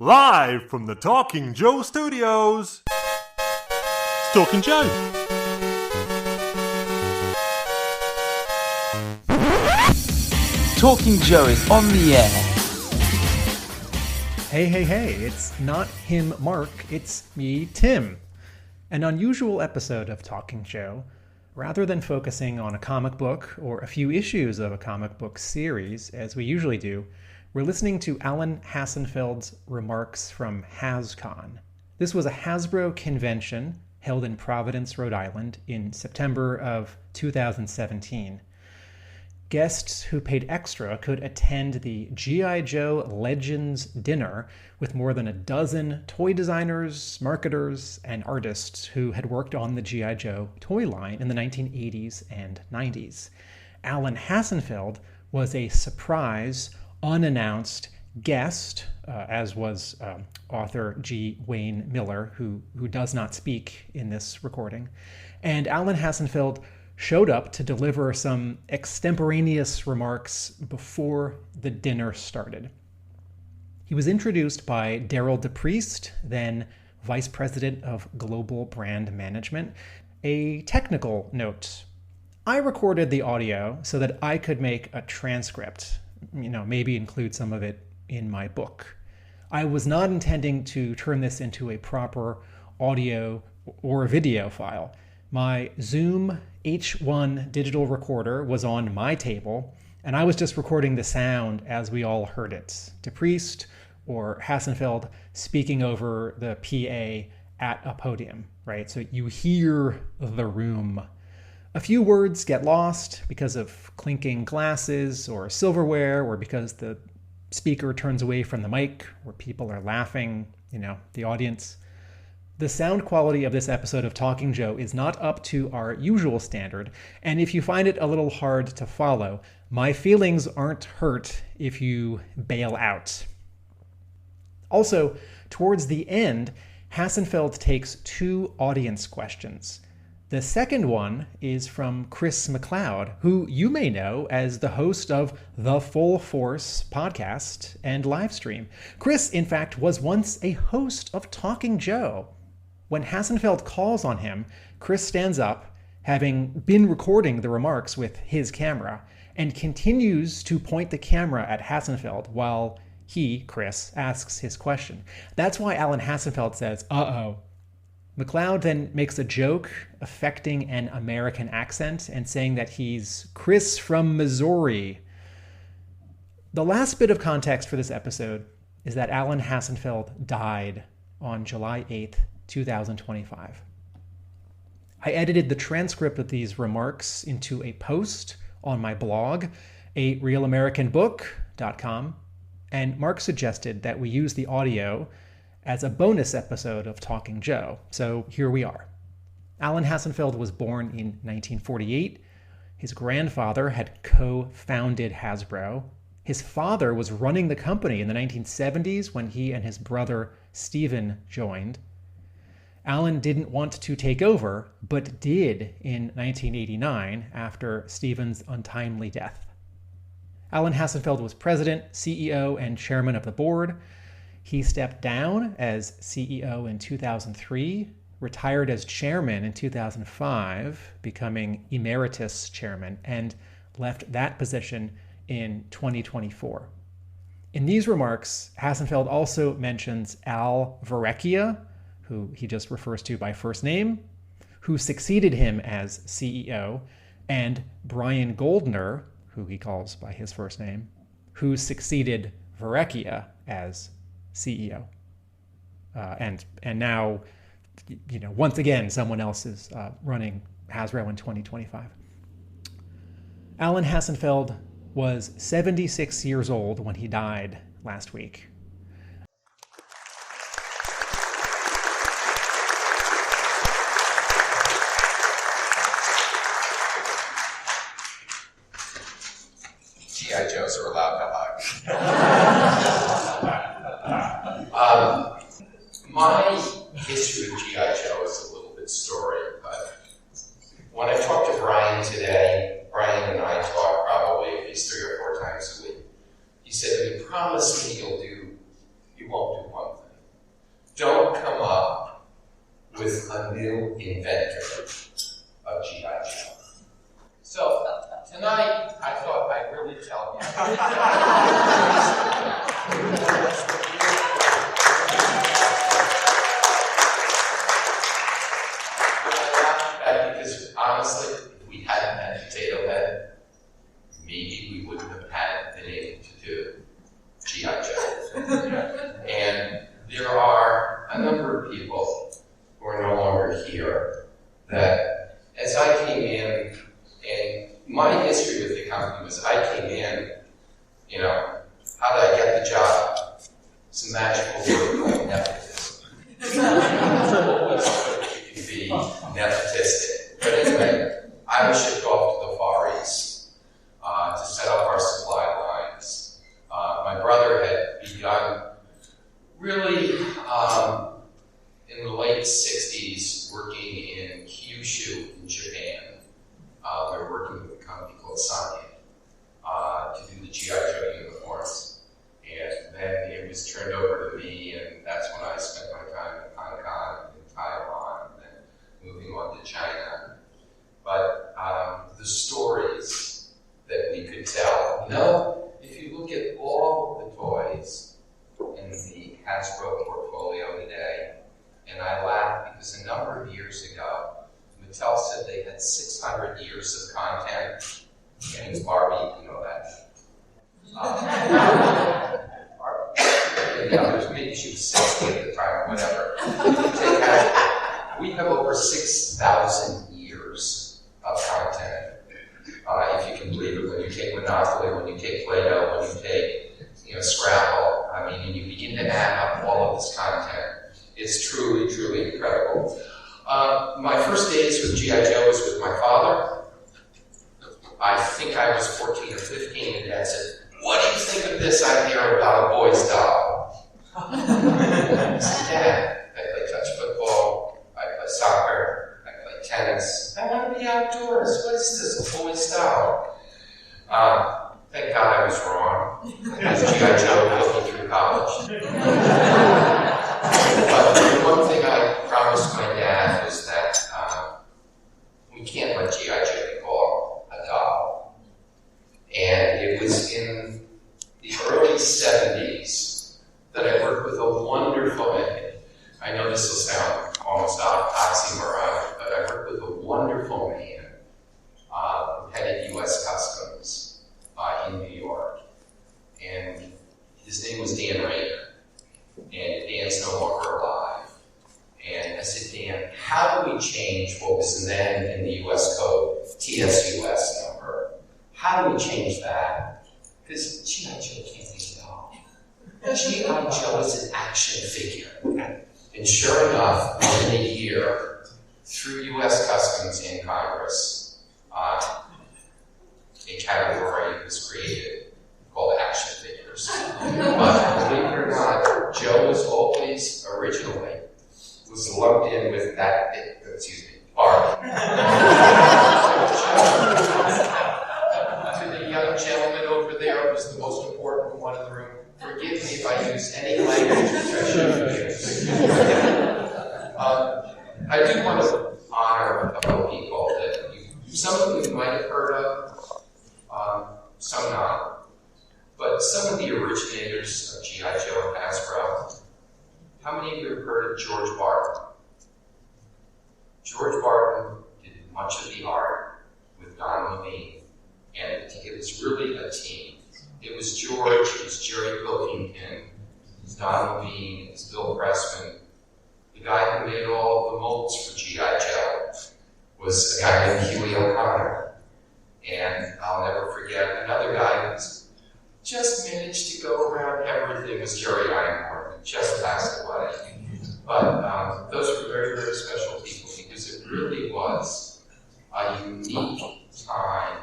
Live from the Talking Joe Studios, it's Talking Joe. Talking Joe is on the air. Hey, it's not him, Mark, it's me, Tim. An unusual episode of Talking Joe. Rather than focusing on a comic book or a few issues of a comic book series, as we usually do, we're listening to Alan Hassenfeld's remarks from Hascon. This was a Hasbro convention held in Providence, Rhode Island in September of 2017. Guests who paid extra could attend the G.I. Joe Legends Dinner with more than a dozen toy designers, marketers, and artists who had worked on the G.I. Joe toy line in the 1980s and 90s. Alan Hassenfeld was a surprise, unannounced guest, as was author G. Wayne Miller, who does not speak in this recording. And Alan Hassenfeld showed up to deliver some extemporaneous remarks before the dinner started. He was introduced by Daryl DePriest, then Vice President of Global Brand Management. A technical note: I recorded the audio so that I could make a transcript, maybe include some of it in my book. I was not intending to turn this into a proper audio or video file. My Zoom H1 digital recorder was on my table, and I was just recording the sound as we all heard it. DePriest or Hassenfeld speaking over the PA at a podium, right? So you hear the room. A few words get lost because of clinking glasses or silverware, or because the speaker turns away from the mic, or people are laughing, the audience. The sound quality of this episode of Talking Joe is not up to our usual standard, and if you find it a little hard to follow, my feelings aren't hurt if you bail out. Also, towards the end, Hassenfeld takes two audience questions. The second one is from Chris McLeod, who you may know as the host of the Full Force podcast and live stream. Chris, in fact, was once a host of Talking Joe. When Hassenfeld calls on him, Chris stands up, having been recording the remarks with his camera, and continues to point the camera at Hassenfeld while he, Chris, asks his question. That's why Alan Hassenfeld says, "Uh-oh." McLeod then makes a joke affecting an American accent and saying that he's Chris from Missouri. The last bit of context for this episode is that Alan Hassenfeld died on July 8th, 2025. I edited the transcript of these remarks into a post on my blog, arealamericanbook.com, and Mark suggested that we use the audio as a bonus episode of Talking Joe. So here we are. Alan Hassenfeld was born in 1948. His grandfather had co-founded Hasbro. His father was running the company in the 1970s when he and his brother Stephen joined. Alan didn't want to take over, but did in 1989 after Stephen's untimely death. Alan Hassenfeld was president, CEO, and chairman of the board. He stepped down as CEO in 2003, retired as chairman in 2005, becoming emeritus chairman, and left that position in 2024. In these remarks, Hassenfeld also mentions Al Verrecchia, who he just refers to by first name, who succeeded him as CEO, and Brian Goldner, who he calls by his first name, who succeeded Verrecchia as CEO. And now, once again, someone else is running Hasbro in 2025. Alan Hassenfeld was 76 years old when he died last week. G.I. Joes are allowed to hug. My history with G.I. Joe is a little bit storied, but when I talked to Brian today, Brian and I talk probably at least 3 or 4 times a week. He said, "You promise me you won't do one new inventor of G.I. Joe. So tonight, I thought I'd really tell you. Because honestly, if we hadn't had Potato Head, maybe we wouldn't have been able to do G.I. Joe. And there are a number of people who are no longer here that, as I came in, and my history with the company was I came in, how did I get the job? It's a magical word called nepotism. Always you can be nepotistic. But anyway, I was shipped off to the Far East to set up our supply lines. My brother had begun really in the late 60s working in Kyushu in Japan. We were working with a company called Sony to do the G.I. Joe uniforms. And then it was turned over to me, and that's when I spent my time in Hong Kong and Taiwan, and then moving on to China. But the stories that we could tell, if you look at all of the toys in the Hasbro portfolio today, and I laugh because a number of years ago, Mattel said they had 600 years of content, and it was Barbie, you know that. And the others, maybe she was 60 at the time or whatever. We have over 6,000 years of content. If you can believe it, when you take Monopoly, when you take Play-Doh, when you take Scrabble, and you begin to add up all of this content, it's truly, truly incredible. My first days with G.I. Joe was with my father. I think I was 14 or 15, and Dad said, "What do you think of this I hear about a boy's doll?" I said, "Dad, I play touch football, I play soccer, I play tennis. I want to be outdoors. What is this, a boy's doll?" Thank God I was wrong, because G.I. Joe put me through college. But the one thing I promised my dad was that we can't let G.I. Joe be called a doll. And it was in the early 70s that I worked with a wonderful man. I know this will sound almost oxymoron, but I worked with a wonderful man who headed U.S. Customs in New York. And his name was Dan Rayner. And Dan's no longer alive. And I said, "Dan, how do we change what was then in the U.S. code, TSUS number? How do we change that? Because G.I. Joe can't be a doll. G.I. Joe is an action figure." And sure enough, within a year, through U.S. Customs and Congress, a category was created called action figures. But believe it or not, Joe was always, originally, was lumped in with that, Barbie. To the young gentleman over there, who's the most important one in the room, forgive me if I use any language which I shouldn't use. I do want to honor a couple of people that some of you might have heard of, some not. But some of the originators of G.I. Joe and Hasbro, how many of you have heard of George Barton? George Barton did much of the art with Don Levine, and it was really a team. It was George, it was Jerry Pilkington, it was Don Levine, it was Bill Pressman. The guy who made all of the molds for G.I. Joe was a guy named Huey O'Connor. And I'll never forget another guy who just managed to go around everything was Jerry Einhorn, who just passed away. But those were very, very special people because it really was a unique time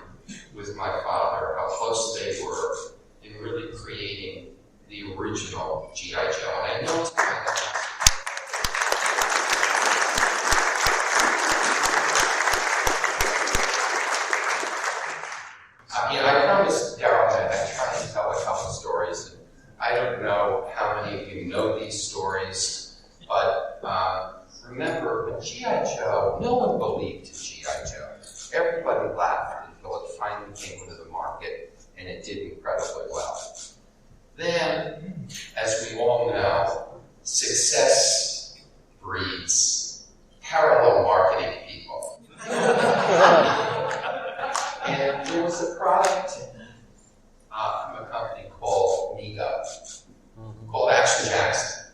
with my father, how close they were in really creating the original G.I. Joe. And I know it's kind of I promised Darryl that I'd try to tell a couple stories. I don't know how many of you know these stories, but remember when G.I. Joe, no one believed in G.I. Joe. Everybody laughed until it finally came into the market, and it did incredibly well. Then, as we all know, success breeds parallel marketing people. And there was a product from a company called Mego, called Action Jackson.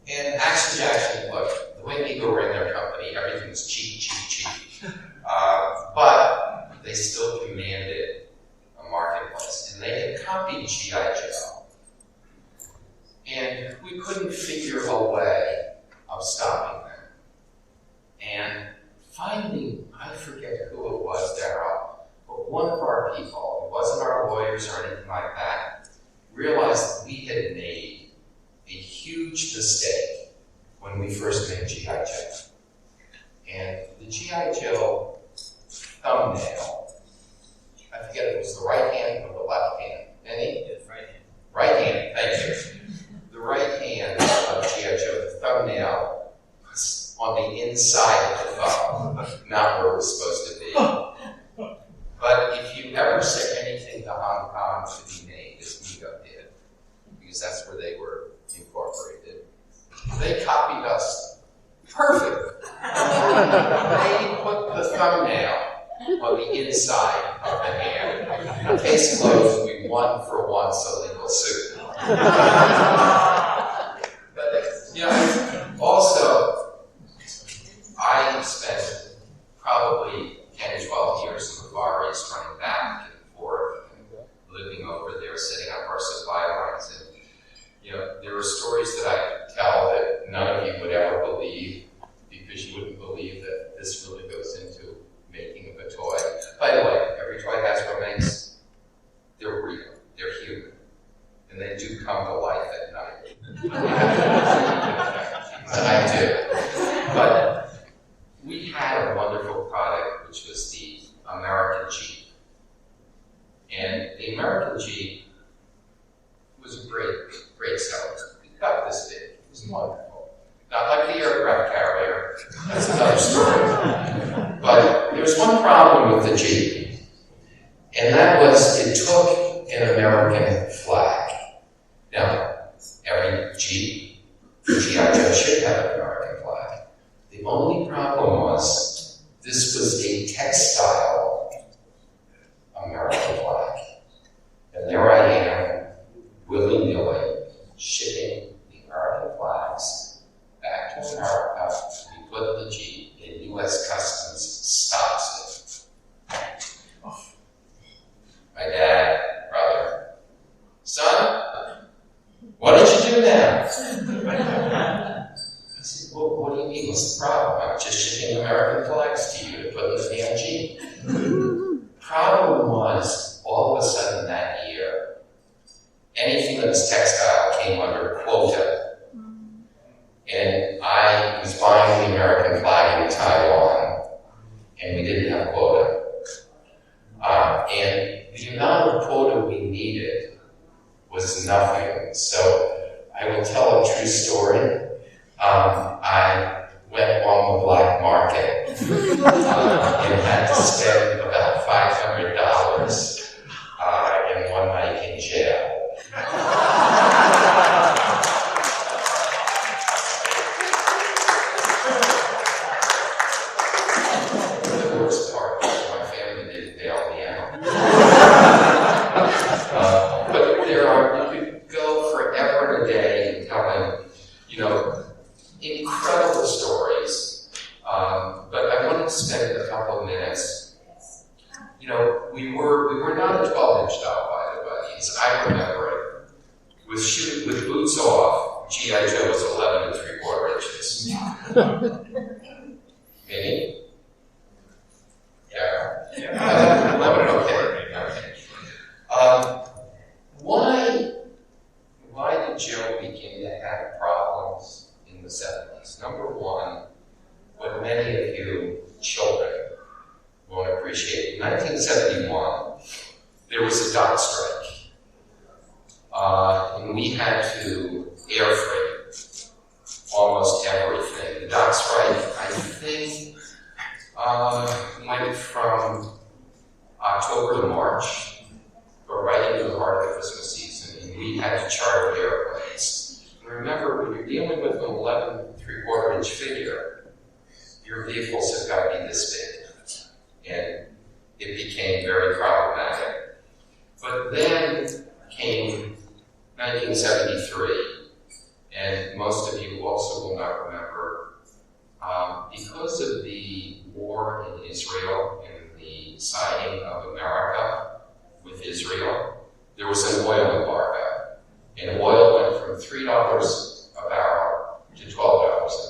And Action Jackson, look, the way Mego ran their company, everything was cheap, cheap, cheap. But they still commanded a marketplace. And they had copied G.I. Joe. And we couldn't figure a way of stopping them. And finally, I forget who it was, Daryl, but one of our people, it wasn't our lawyers or anything like that, realized that we had made a huge mistake when we first made G.I. Joe. And the G.I. Joe thumbnail, I forget if it was the right hand or the left hand. Any? Yes, right hand. Right hand, thank you. The right hand of G.I. Joe, the thumbnail, was on the inside of the thumb, not where it was supposed to be. But if you ever sent anything to Hong Kong to be made, as Mego did, because that's where they were incorporated, they copied us perfectly. They put the thumbnail on the inside of the hand. Case closed, we won for once a legal suit. But, also, I spent probably 10 to 12 years in the Far East running back and forth and living over there, setting up our supply lines. And, there are stories that I tell that none of you would ever believe because you wouldn't believe that this really goes into making of a toy. By the way, every toy Hasbro makes, they're real, they're human, and they do come to life at night. I do. But we had a wonderful product, which was the American Jeep. And the American Jeep was a great seller. It got this big. It was wonderful. Not like the aircraft carrier. That's another story. But there was one problem with the Jeep. And that was it took an American flag. Now, every Jeep, G.I. Joe should have an American flag. The only problem was this was a textile American flag. And there I am, willy-nilly, shipping the American flags back to America. We put the Jeep in U.S. Customs stops it. My dad, brother, son, what did you do now? I said, well, what do you mean? What's the problem? I'm just shipping American flags to you to put in the damn Jeep. Problem was, all of a sudden that year, anything that was textile came under quota. And I was buying the American flag in Taiwan, and we didn't have quota. And the amount of quota we needed was nothing. So I will tell a true story. I went on the black market and had to spend about $500 in one night in jail. The worst part was my family didn't bail me out. But you could go forever and a day and telling, incredible stories. But I wanted to spend a couple of minutes. We were not a 12-inch doll, by the way, as I remember it. With boots off, G.I. Joe was 11 3/4 inches. Maybe? Yeah. 11, okay. Why did Joe begin to have problems in the 70s? Number one, what many of you children won't appreciate. In 1971, there was a dock strike. And we had to air freight almost everything. The dock counts right, I think went from October to March, but right into the heart of the Christmas season, and we had to charter airplanes. And remember, when you're dealing with an 11 3/4-inch figure, your vehicles have got to be this big, and it became very problematic. But then came 1973, and most of you also will not remember, because of the war in Israel and the siding of America with Israel, there was an oil embargo, and oil went from $3 a barrel to $12 a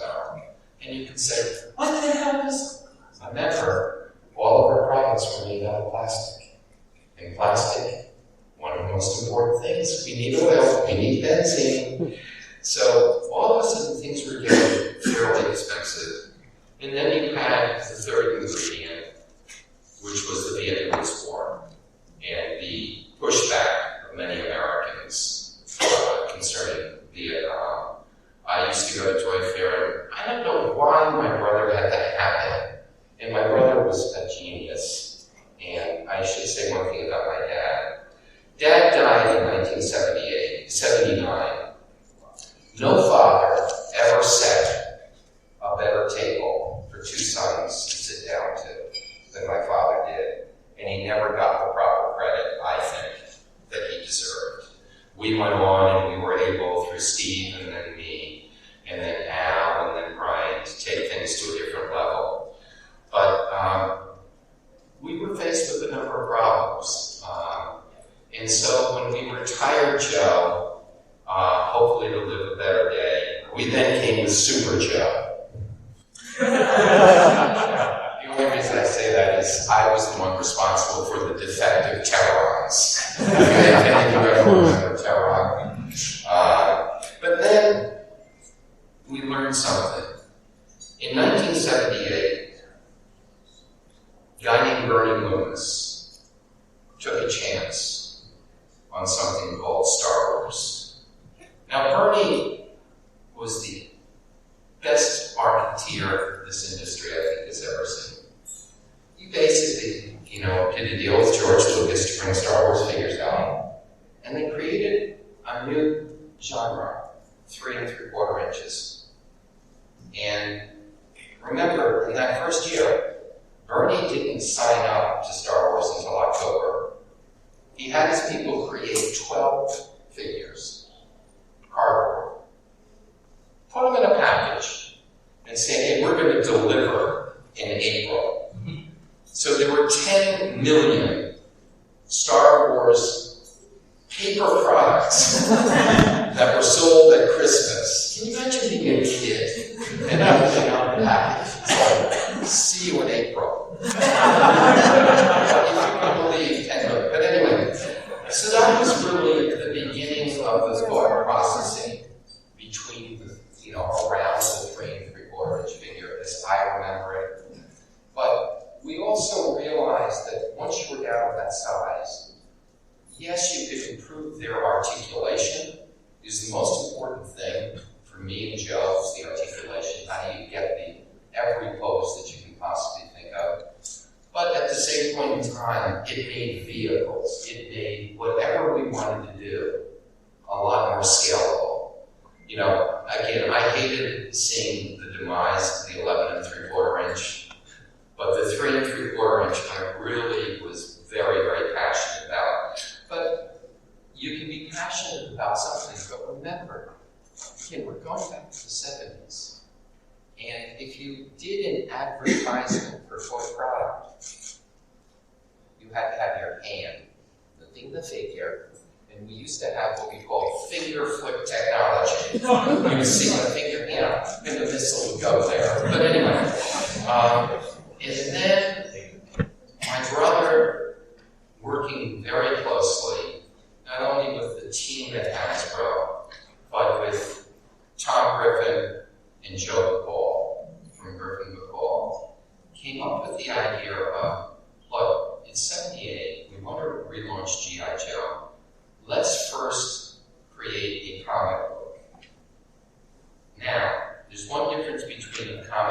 barrel. And you can say, what the hell is? Remember, all of our products were made out of plastic. And plastic, one of the most important things, we need oil, we need benzene. So all of a sudden things were getting fairly expensive. And then you had the third ingredient, which was the Vietnamese War and the pushback of many Americans concerning Vietnam. I used to go to Toy Fair, and I don't know why my brother had the habit, and my brother was a genius. And I should say one thing about my dad. Dad died in 1979. No father ever set a better table for two sons to sit down to than my father did. And he never got the proper credit, I think, that he deserved. We went on and we were able, through Steve and then me, and then Al, and then Brian, to take things to a different level. But we were faced with a number of problems. And so when we retired Joe, hopefully to live a better day, we then came with Super Joe. The only reason I say that is I was the one responsible for the defective Terrons. If any of you ever remember Terron. But then we learned something. In 1978, a guy named Bernie Loomis took a chance on something called Star Wars. Now, Bernie was the best marketeer this industry, I think, has ever seen. He basically, did a deal with George Lucas to bring Star Wars figures out, and they created a new genre, 3 3/4 inches. And remember, in that first year, Bernie didn't sign up to Star Wars until October. He had his people create 12 figures, cardboard, put them in a package, and say, hey, we're going to deliver in April. So there were 10 million Star Wars paper products that were sold at Christmas. Can you imagine being a kid and opening up a package? It's like, see you in April. If you can believe 10 million. But anyway, so that was really the beginning of this book processing between around the 3 3/4 inch figure, as I remember it. But we also realized that once you were down to that size, yes, you could improve their articulation. Is the most important thing for me and Joe is the articulation. How do you get every pose that you can possibly think of? But at the same point in time, it made vehicles. It made whatever we wanted to do a lot more scalable. Again, I hated seeing the demise of the 11 3/4 inch, but the 3 3/4 inch I really was very, very passionate about. But you can be passionate about something, but remember, again, we're going back to the 70s. And if you did an advertisement for toy product, you had to have your hand lifting the figure, and we used to have what we call finger flip technology. You would see the finger, and the missile would go there. But anyway, and then my brother, working very closely, not only with the team at Hasbro, but with Tom Griffin and Joe McCall from Griffin McCall, came up with the idea of, look, in 78, we want to relaunch G.I. Joe. Let's first create a comic book. Now, there's one difference between a comic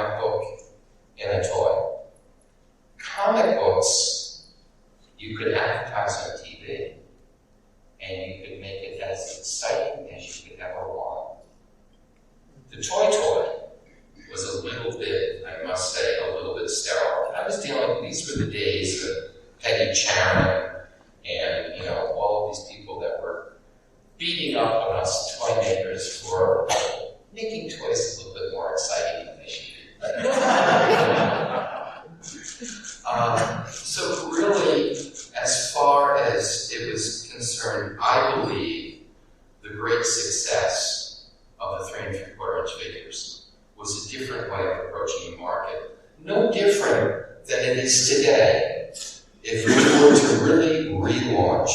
The toy was a little bit, I must say, a little bit sterile. I was these were the days of Peggy Charon and, all of these people that were beating up on us toy makers for making toys a little bit more exciting than they should be. So really, as far as it was concerned, I believe the great success of the 3 3/4 inch figures was a different way of approaching the market. No different than it is today. If we were to really relaunch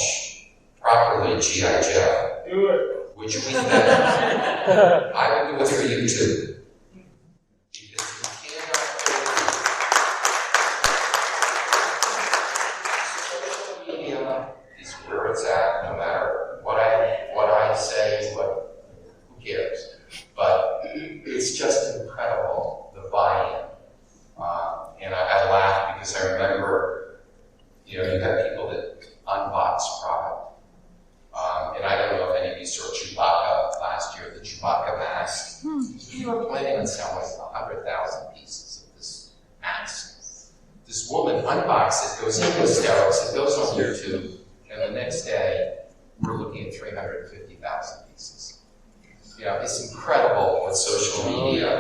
properly G.I. Joe, Do it. which we can, I would do it for you too. Because you cannot social media is where it's at, no matter what I say, who cares? But it's just incredible, the buy-in. And I laugh because I remember, you've got people that unbox product. And I don't know if any of you saw Chewbacca last year, the Chewbacca mask. We were planning on selling 100,000 pieces of this mask. This woman unboxes it, goes into hysterics, it goes on YouTube, and the next day, we're looking at 350,000 pieces. It's incredible what social media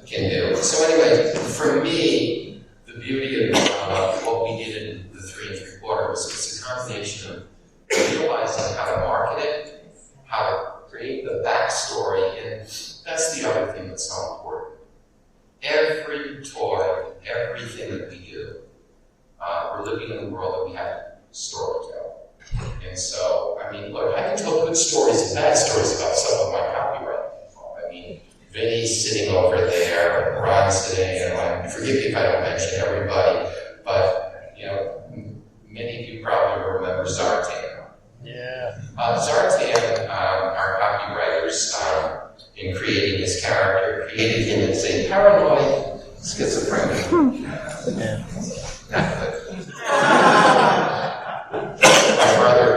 can do. So anyway, for me, the beauty of what we did in the 3 3/4 was it's a combination of realizing how to market it, how to create the backstory, and that's the other thing that's so important. Every toy, everything that we do, we're living in a world that we have to storytell. And so, look, I can tell good stories and bad stories about some of my copyright. Vinny's sitting over there, and Ron's sitting, and forgive me if I don't mention everybody, but, many of you probably remember Zartan. Yeah. Zartan, our copywriters, in creating his character, created him as a paranoid schizophrenic. Yeah. Not good. My brother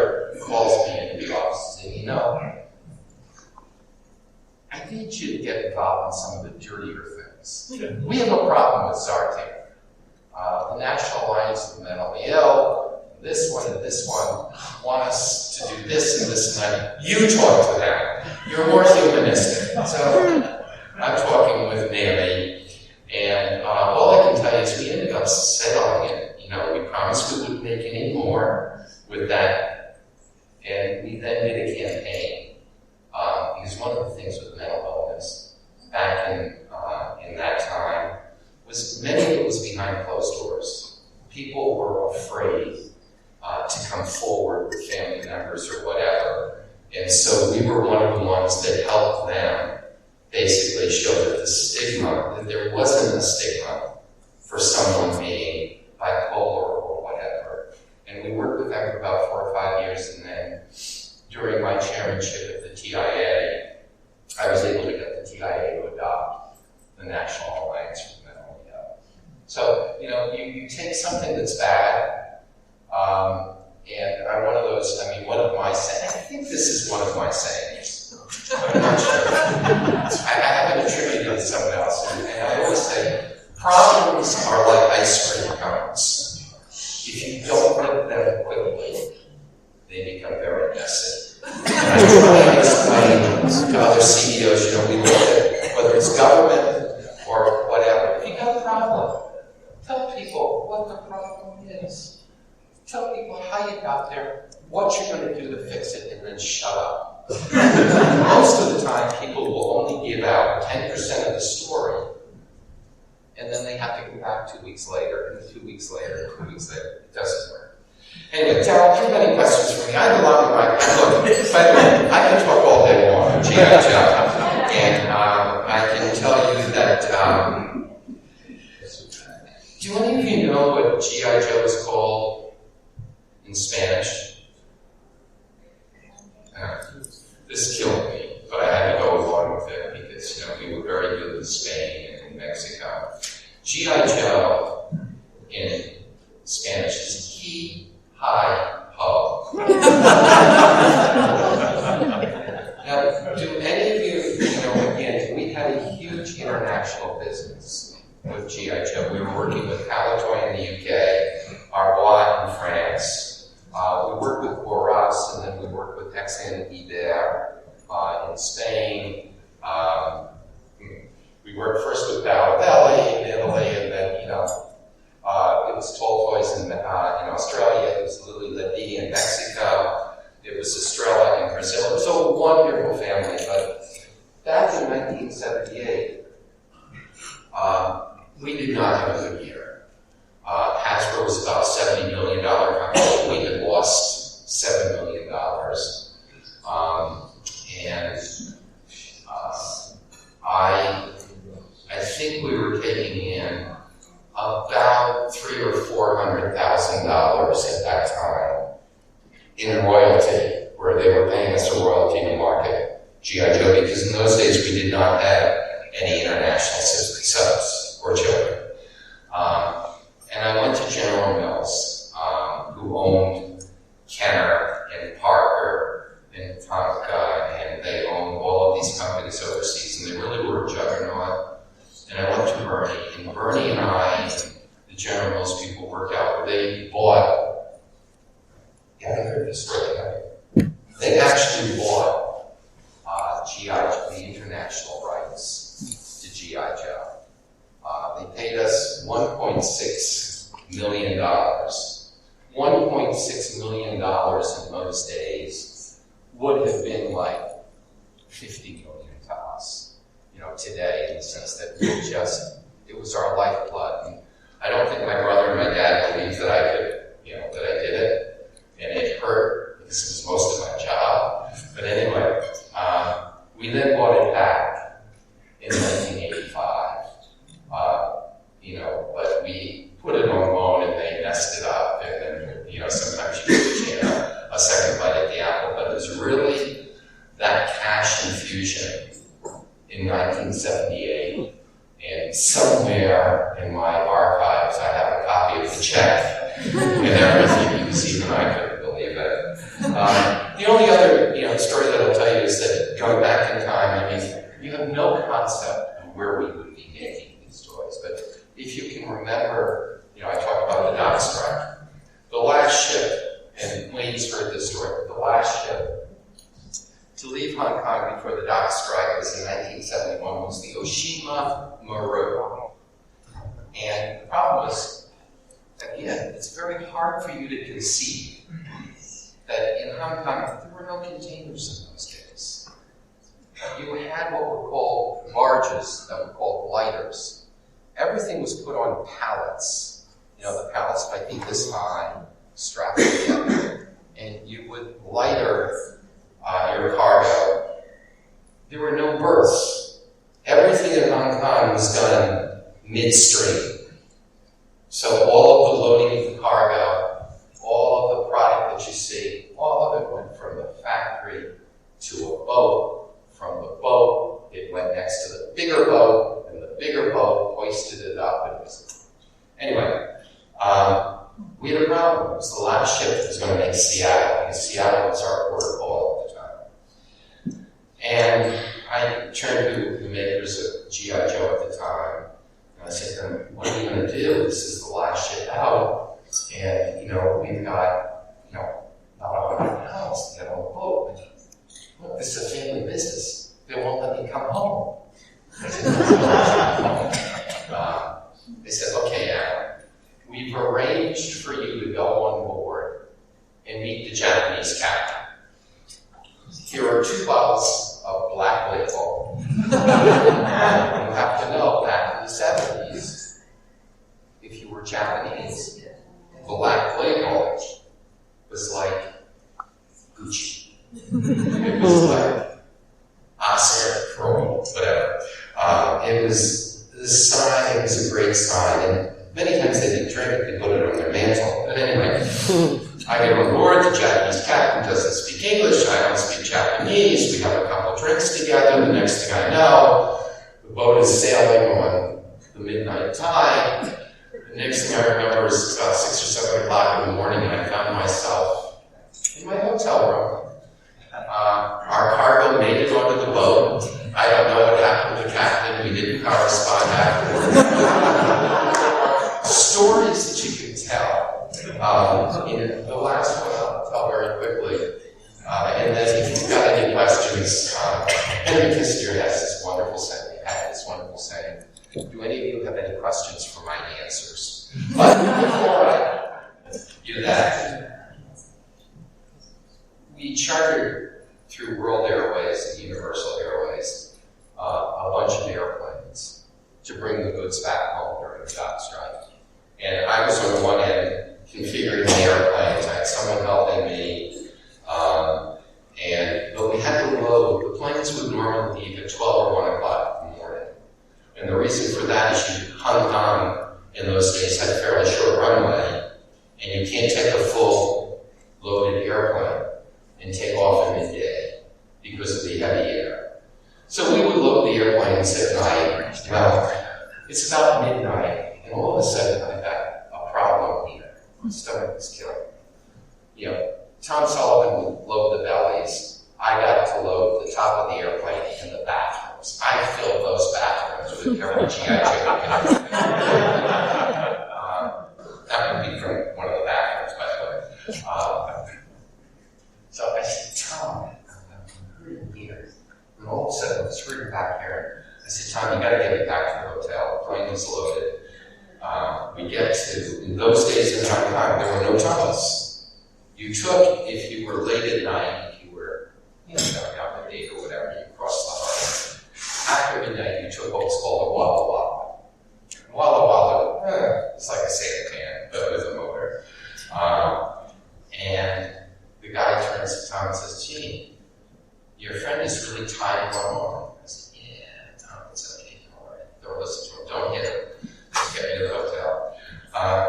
calls me into the office and says, I need you to get involved in some of the dirtier things. We have a problem with Zartan. The National Alliance of the Mentally Ill, this one and this one, want us to do this and this and that. You talk to them. You're more humanistic. So I'm talking with Mary, and all I can tell you is we ended up settling it. We promised we wouldn't make any more with that, and we then did a campaign. Because one of the things with mental illness back in that time was many of it was behind closed doors. People were afraid to come forward with family members or whatever. And so we were one of the ones that helped them basically show that that there wasn't a stigma for someone being bipolar or whatever. And we worked with them for about 4 or 5 years, and then during my chairmanship of the TIA, I was able to get the TIA to adopt the National Alliance for Mental Health. So, you take something that's bad, and I'm one of those, one of my sayings, I think this is one of my sayings. I'm not sure. I haven't attributed it to someone else, and I always say, problems are like ice cream cones. If you don't get them quickly, they become very messy. I explain to other CEOs, we look at whether it's government or whatever. If you got a problem, tell people what the problem is. Tell people how you got there, what you're going to do to fix it, and then shut up. Most of the time, people will only give out 10% of the story, and then they have to come back 2 weeks later, and 2 weeks later, and 2 weeks later. It doesn't work. Anyway, Darryl, do you have any questions for me? I have a lot of my look, by the way, I can talk all day long, G.I. Joe, and I can tell you that, do any of you know what G.I. Joe is called in Spanish? This killed me, but I had to go along with it because, we were very good with Spain and Mexico. G.I. Joe in Spanish is He Hi Ho. Now, do any of you, again, we had a huge international business with G.I. Joe. We were working with Palatoy in the UK, Arbois in France. We worked with Boras, and then we worked with Hascon G.I in Spain. We worked first with Balotelli in Italy, and then, it was Tall Toys in Australia, it was Lily Ledy in Mexico, it was Estrella in Brazil. It was a wonderful family, but back in 1978, we did not have a good year. Hasbro was about a $70 million company. We had lost $7 million. I think we were taking in about $300,000 or $400,000 at that time in royalty, where they were paying us a royalty to market G.I. Joe, because in those days we did not have any international subs or children. And I went to General Mills, who owned Kenner and Parker and Tonka, and they owned all of these companies overseas, and they really were a juggernaut. And I went to Bernie, and Bernie and I, and the General Mills people worked out where they bought, I heard this story, they actually bought G.I. the international rights to G.I. Joe. They paid us $1.6 million. $1.6 million in those days would have been like $50 million to us, today, in the sense that it was our lifeblood. And I don't think my brother and my dad believed that I could, that I did it. And it hurt because it was most of my job. But anyway, we then bought it back in 1985. But we put it on loan and they messed it up. And then, sometimes you get a second bite at the apple. But it was really that cash infusion in 1978. And somewhere in my archives, I have a copy of the check and everything, because even I couldn't believe it. The only other, story that I'll tell you is that going back in time, you have no concept of where we would be making these toys. But if you can remember, I talked about the dock strike. The last ship, and Wayne's heard this story, but the last ship to leave Hong Kong before the dock strike was in 1971, was the Oshima Maru. And the problem was, again, it's very hard for you to conceive that in Hong Kong, there were no containers in those days. You had what were called barges, that were called lighters. Everything was put on pallets. The pallets might be this high, strapped together, and you would lighter your cargo. There were no berths. Everything in Hong Kong was done midstream. So all of the loading of the cargo, all of the product that you see, all of it went from the factory to a boat. From the boat, it went next to the bigger boat, and the bigger boat hoisted it up. Anyway, we had a problem. It was the last ship that was going to make Seattle, because Seattle was our port of call at the time. And I turned to the makers of G.I. Joe at the time, and I said to them, what are you going to do? This is the last ship out, and, we've got, not 100 pounds to get on the boat. Look, this is a family business. They won't let me come home. They said, okay, Alan, we've arranged for you to go on board and meet the Japanese captain. Here are 2 bottles of black label. You have to know, back in the 70s, if you were Japanese, black label was like Gucci. It was like Acer, Pro, whatever. It was the sign, it was a great sign, and many times they didn't drink it, they put it on their mantle. But anyway, I get on board, the Japanese captain doesn't speak English, I don't speak Japanese, we have a couple drinks together, the next thing I know, the boat is sailing on the midnight tide. The next thing I remember is about 6 or 7 o'clock in the morning, and I found myself in my hotel room. Our cargo made it onto the boat. I don't know what happened to the captain. We we didn't correspond afterwards. Stories that you can tell. The last one I'll tell very quickly. And then if you've got any questions, Henry Kissinger has this wonderful saying, do any of you have any questions for my answers? But before I do that, we chartered through World Airways and Universal Airways a bunch of airplanes to bring the goods back home during the job strike. And I was on one end configuring the airplanes. I had someone helping me. But we had to load. The planes would normally leave at 12 or 1 o'clock in the morning. And the reason for that is Hong Kong in those days had a fairly short runway, and you can't take a full loaded airplane and take off at midday because of the heavy air. So we would load the airplanes at night. Well, it's about midnight, and all of a sudden I got a problem here. My stomach is killing me. Tom Sullivan would load the bellies. I got to load the top of the airplane and the bathrooms. I filled those bathrooms with Carol G.I. That would be from one of the bathrooms, by the way. So I said, Tom, I'm hurting here. And all of a sudden, I was hurting back here. I said, Tom, you got to get me back to the hotel. The plane was loaded. We get to, in those days in Hong Kong, there were no tunnels. You took, if you were late at night, if you were going out on a date or whatever, you crossed the harbor. After midnight, you took what's called a Walla Walla. Walla Walla, it's like a sailor can, but with a motor. And the guy turns to Tom and says, gee, your friend is really tied one arm. I said, yeah, Tom, it's okay, all right. Don't listen to him, don't hit him. Just get me to the hotel.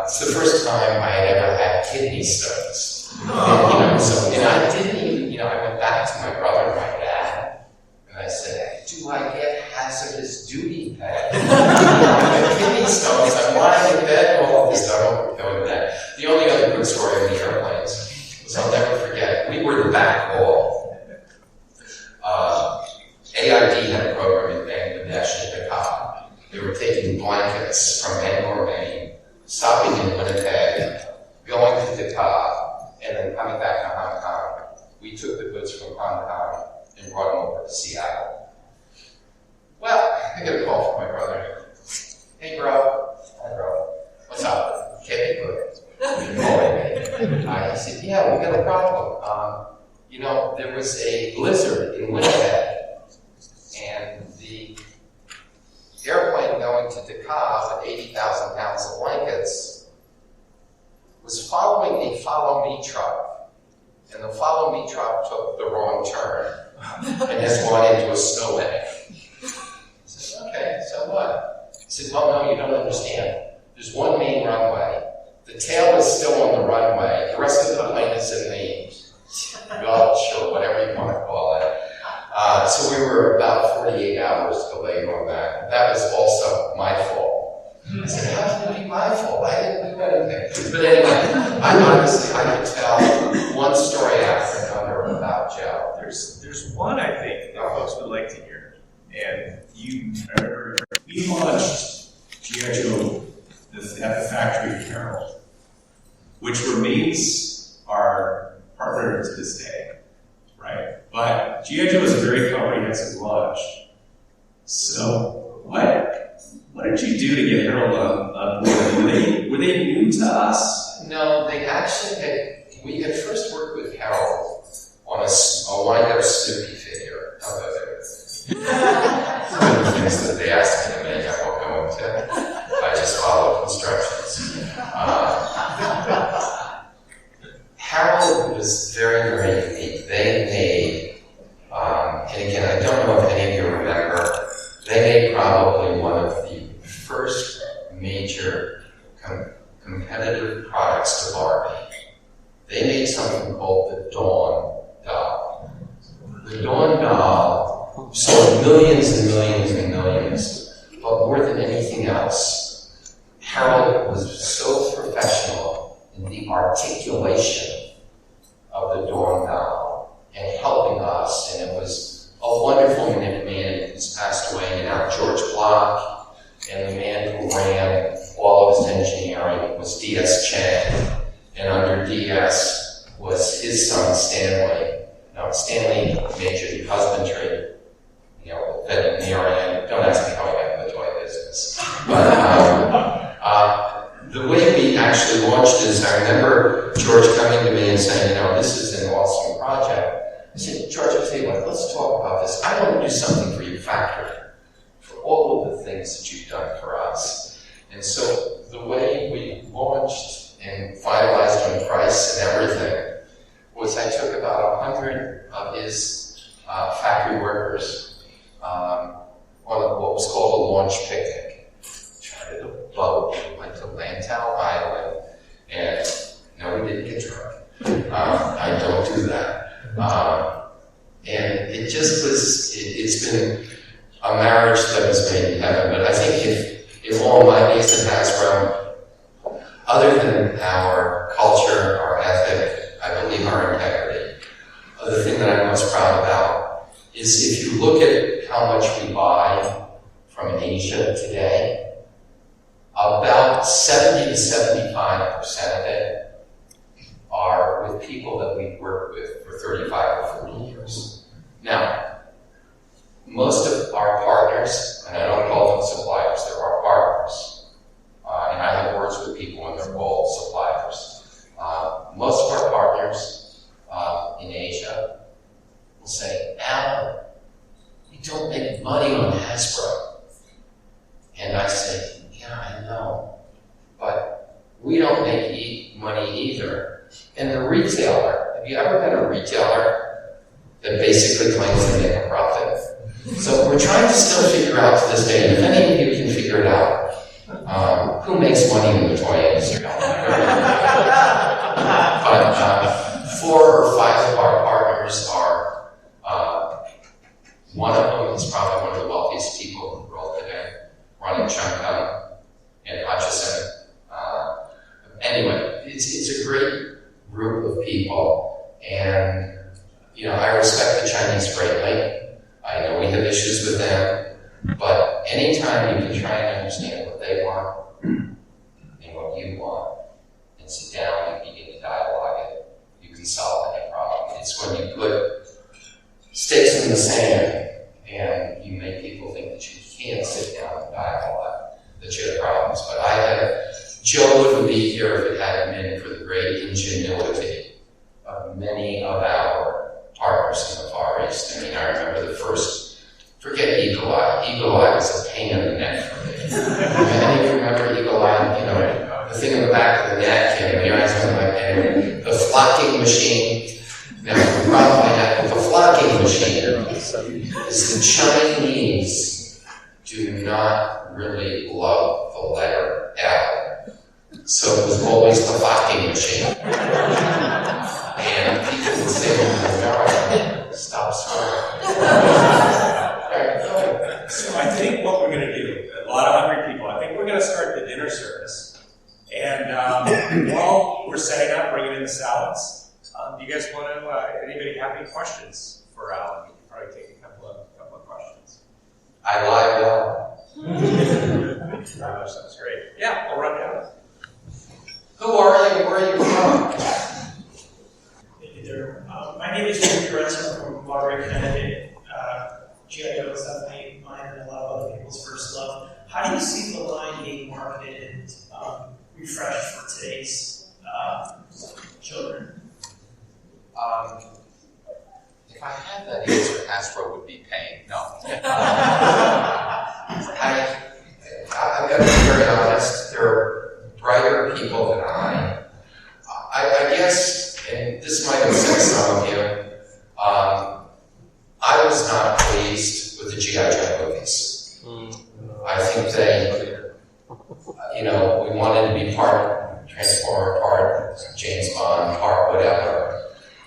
It's the first time I had ever had kidney stones. And I didn't even, I went back to my brother and my dad, and I said, do I get hazardous duty pay? I have kidney stones, I'm lying in bed, all of this stuff, I won't go into that. The only other good story of the airplanes was, I'll never forget, we were the back hall. AID had a program in Bangladesh in Dhaka. They were taking blankets from Bangor, Maine, stopping in Winnipeg, going to Dhaka, and then coming back to Hong Kong. We took the goods from Hong Kong and brought them over to Seattle. Well, I get a call from my brother. Hey, bro. Hi, bro. What's up? Can't be good. He said, yeah, we got a problem. There was a blizzard in Winnipeg, and the airplane going to Dhaka with 80,000 pounds of blankets was following a follow-me truck, and the follow-me truck took the wrong turn and has gone into a snow bank. I said, okay, so what? He said, well, no, you don't understand. There's one main runway. The tail is still on the runway. The rest of the plane is in the gulch, or whatever you want to call it. So we were about 48 hours delayed on that. That was also my fault. I said, how can it be my fault? I didn't do anything. But anyway, I could tell one story after another about Joe. There's one, I think, that folks would like to hear. And we launched G.I. Joe at the factory in Carroll, which remains our partner to this day, right? But G.I. Joe is a very comprehensive launch. So what did you do to get Harold on board? Were they new to us? No, they actually we had first worked with Harold on a wind-up Snoopy figure. How about that? One of the things that they asked me to make, I won't go into. I just followed instructions. Harold was very, very unique. They made, and again, I don't know if any of you remember, they made probably one of the first major competitive products to Barbie. They made something called the Dawn doll. The Dawn doll sold millions and millions and millions, but more than anything else, Harold was so professional in the articulation of the Dawn doll and helping us, and it was a wonderful man who's passed away now, George Black. block, and the man who ran all of his engineering was D.S. Chang. And under D.S. was his son, Stanley. Now, Stanley majored in husbandry, veterinarian. Don't ask me how I got in the toy business. But the way we actually launched this, I remember George coming to me and saying, this is an awesome project. I said, George, I'll tell you what, let's talk about this. I want to do something for your factory, for all of the things that you've done for us. And so the way we launched and finalized on price and everything was I took about 100 of his factory workers on what was called a launch picnic. Tried a boat, went to Lantau Island, and no, we didn't get drunk. I don't do that. And it just was, it's been a marriage that was made in heaven. But I think if all my days at Hasbro, other than our culture, our ethic, I believe our integrity, the thing that I'm most proud about is if you look at how much we buy from Asia today, about 70 to 75% of it are with people that we've worked with for 35 or 40 years. Now, most of our partners, and I don't call them suppliers, they're our partners, and I have words with people when they're called suppliers. Most of our partners in Asia will say, Alan, we don't make money on Hasbro. And I say, yeah, I know, but we don't make money either. And the retailer, have you ever been a retailer that basically claims to make a profit? So we're trying to still figure out to this day, and if any of you can figure it out, who makes money in the toy industry? But 4 or 5 of our partners are, one of them is probably one of the wealthiest people in the world today, running Chang'an and Hutchison. Anyway, it's a great group of people, and I respect the Chinese greatly. I know we have issues with them, but anytime you can try and understand what they want and what you want, and sit down and begin to dialogue it, you can solve any problem. It's when you put stakes in the sand and you make people think that you can't sit down and dialogue that you have problems. But Joe wouldn't be here if it hadn't been for the great ingenuity of many of our partners in the Far East. I mean, I remember the first, forget Eagle Eye. Eagle Eye was a pain in the neck for me. Any of you remember Eagle Eye? The thing in the back of the neck, and your eyes went like, and the flocking machine. Now, the problem I had with the flocking machine is the Chinese do not really love the letter L. So it was always the flocking machine. And people would say, no, stop swearing. So I think what we're going to do, a lot of hungry people, I think we're going to start the dinner service. And while we're setting up, bringing in the salads, do you guys want to, anybody have any questions for Alan? We can probably take a couple of questions. I lied well. Sounds great. Yeah, we'll run down. Who are you? Where are you from? Hey there. My name is Jim Perez. I'm from Monterey, Connecticut. G.I. Joe is definitely mine and a lot of other people's first love. How do you see the line being marketed and refreshed for today's children? If I had that answer, Hasbro would be paying. No. I've got to be very honest. There are brighter people than I guess, and this might upset some of you, I was not pleased with the G.I. Joe movies. I think they, we wanted to be part Transformer, part James Bond, part whatever.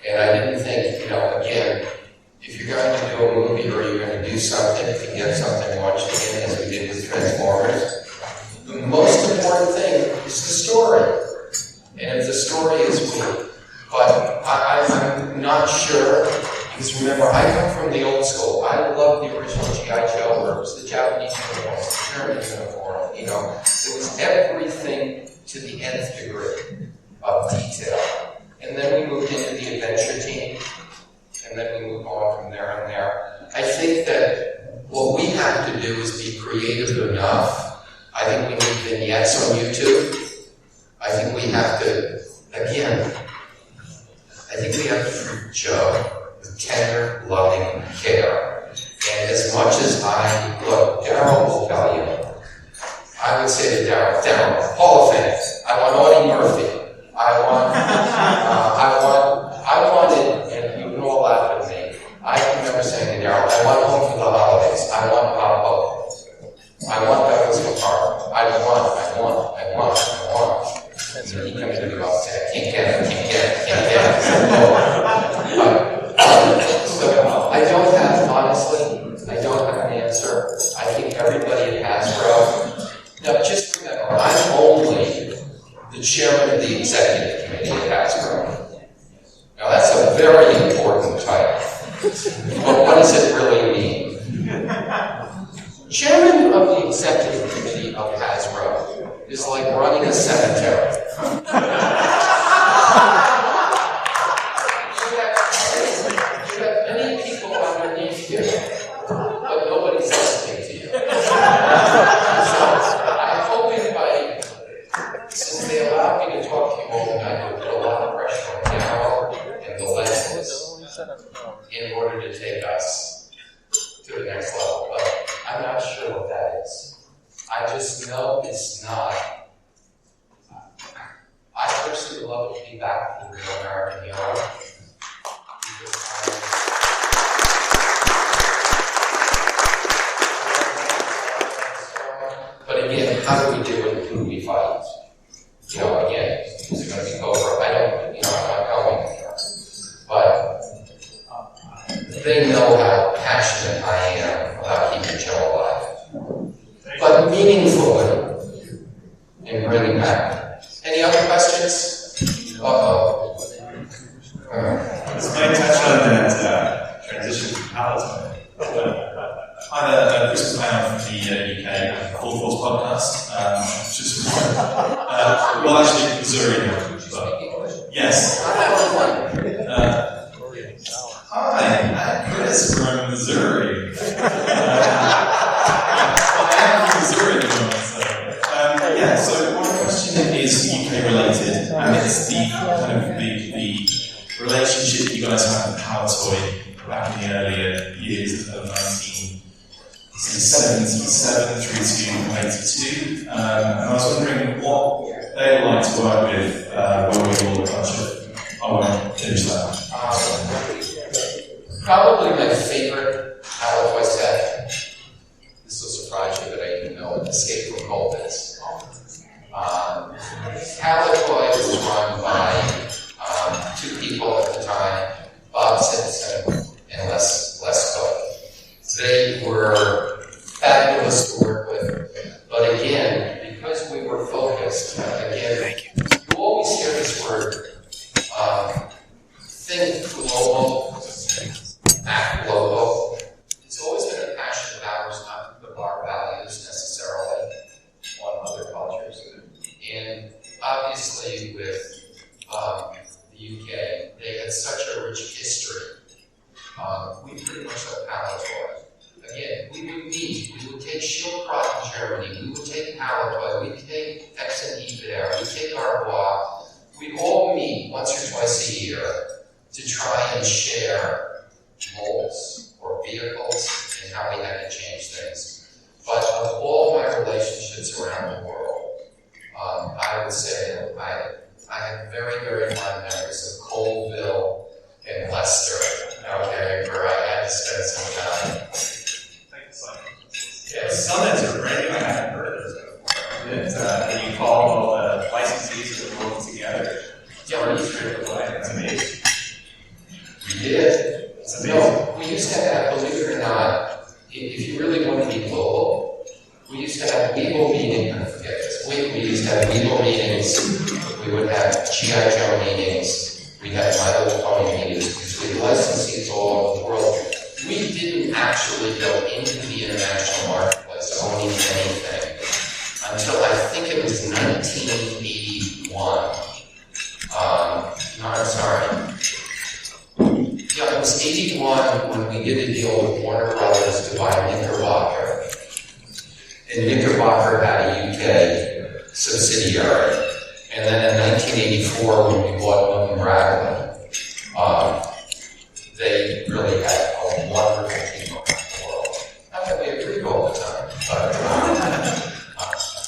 And I didn't think, again, if you're going to do a movie or you're going to do something to get something launched again, as we did with Transformers, the most important thing is the story. And if the story is weak, but I'm not sure, because remember, I come from the old school. I love the original G.I. Joe, where it was the Japanese uniforms, parent uniform, it was everything to the nth degree of detail. And then we moved into the adventure team, and then we moved on from there and there. I think that what we have to do is be creative enough. I think we need vignettes on YouTube. I think we have to, again, treat Joe with tender, loving care. And as much as Daryl will tell you, I would say to Daryl, Hall of Fame, I want Audie Murphy. I wanted, and you can all laugh at me, I remember saying to Daryl, I want Home for the Holidays. I want Bob Hope. I want Douglas McCarthy. I want. And then he comes to me about saying, can't get it. So I don't have, honestly, I don't have an answer. I think everybody at Hasbro, now just remember, I'm only the chairman of the executive committee at Hasbro. Now that's a very important title. But what does it really mean? Chairman of the executive committee of Hasbro is like running a cemetery. You have many people underneath you, but nobody's listening to you. So I hope since they allowed me to talk to you overnight, they put a lot of pressure on Daryl and the legends in order to take us to the next level. But I'm not sure what that is. I just know it's not. I personally would love to be back to the real American hero. But again, how do we do it and who do we fight? Again, is it going to be Cobra? I'm not going there. But they know how passionate I am about keeping Joe alive. But meaningfully and bringing back. Any other questions? Uh-oh. This might touch on that transition to Palatine. I'm a Christmas panel from the UK Full Force podcast. Actually, Missouri now. But yes. Hi, I'm Chris from Missouri. I am from Missouri at the moment. So one question is UK related, and it's the kind of the relationship you guys had with Palatoy back in the earlier years of 1977 through to 82. And I was wondering what they would like to work with when we all touch it. I won't finish that. Probably my favorite Palatoy set. This will surprise you that I even know what Escape from Gold is. Palatoy was run by two people at the time, Bob Simpson and Les Cook. They were fabulous to work with. But again, because we were focused, you always hear this word, think global, act global. It's always been a passion of ours not to put our values necessarily on other cultures. And obviously with the UK, they had such a rich history. We pretty much have Palatoy. Again, we would take Schildkröt in Germany, we would take Palatoy, we'd take X&E there, we'd take Arbois. We'd all meet once or twice a year to try and share molds or vehicles and how we had to change things. But of all my relationships around the world, I would say that I have very, very fond memories of Colville and Leicester, where I had to spend some time. Summits are brand new. I hadn't heard of those before. You call all the licensees that work together. That's amazing. We did. No, we used to have, believe it or not, if you really want to be global, we used to have Weeble meetings. I forget this. We used to have Weeble meetings. We would have G.I. Joe meetings. We'd have My Little Pony meetings between licensees all over the world. We didn't actually go into the international marketplace owning anything until I think it was 1981. No, I'm sorry. Yeah, it was 81 when we did a deal with Warner Brothers to buy Knickerbocker. And Knickerbocker had a UK subsidiary. And then in 1984, when we bought William Ragland, they really had a wonderful team around the world. Not that we agreed all the time,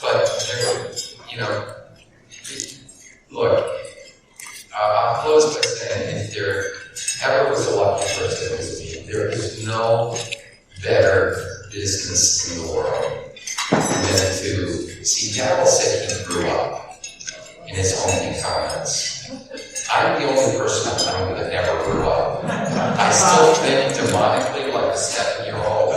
but you know, look, I'll close by saying if there ever was a lucky person, it was me. There is no better business in the world than to see Daryl said he grew up in his opening comments. I'm the only person I know that never grew up. I still think demonically like a 7-year-old.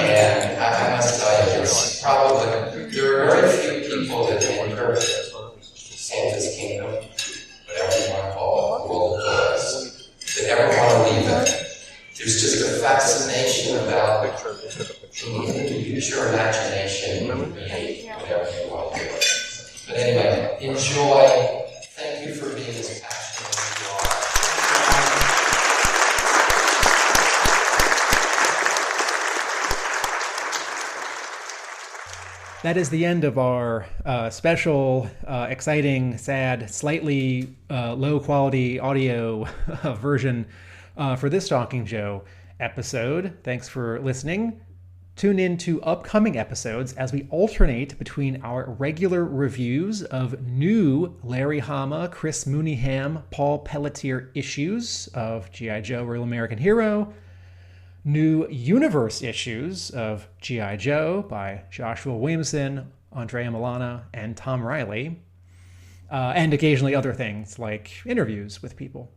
And I must tell you, it's probably, there are very few people that enter Santa's kingdom, whatever you want to call it, world of toys, that ever want to leave it. There's just a fascination about use your imagination and create whatever you want to do. But anyway, enjoy. Thank you for being as passionate as you are. That is the end of our special, exciting, sad, slightly low-quality audio version for this Talking Joe episode. Thanks for listening. Tune in to upcoming episodes as we alternate between our regular reviews of new Larry Hama, Chris Mooneyham, Paul Pelletier issues of G.I. Joe Real American Hero, new universe issues of G.I. Joe by Joshua Williamson, Andrea Milana, and Tom Riley, and occasionally other things like interviews with people.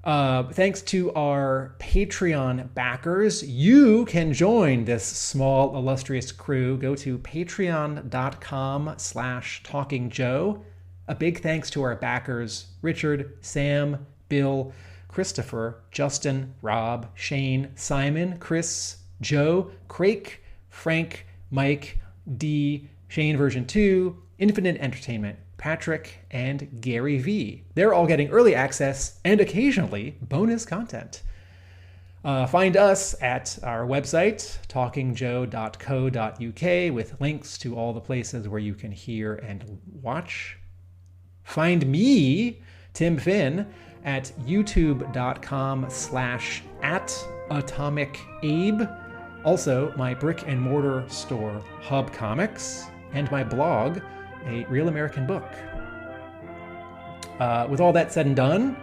Thanks to our Patreon backers. You can join this small, illustrious crew. Go to patreon.com/talkingjoe. A big thanks to our backers, Richard, Sam, Bill, Christopher, Justin, Rob, Shane, Simon, Chris, Joe, Craig, Frank, Mike, D, Shane version 2, Infinite Entertainment, Patrick, and Gary V. They're all getting early access and occasionally bonus content. Find us at our website, talkingjoe.co.uk, with links to all the places where you can hear and watch. Find me, Tim Finn, at youtube.com/@atomicabe. Also, my brick and mortar store, Hub Comics, and my blog, A Real American Book. With all that said and done,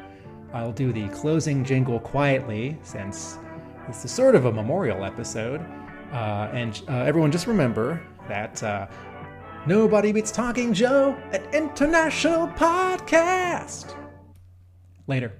I'll do the closing jingle quietly, since this is sort of a memorial episode. And everyone just remember that nobody beats Talking Joe, an international podcast. Later.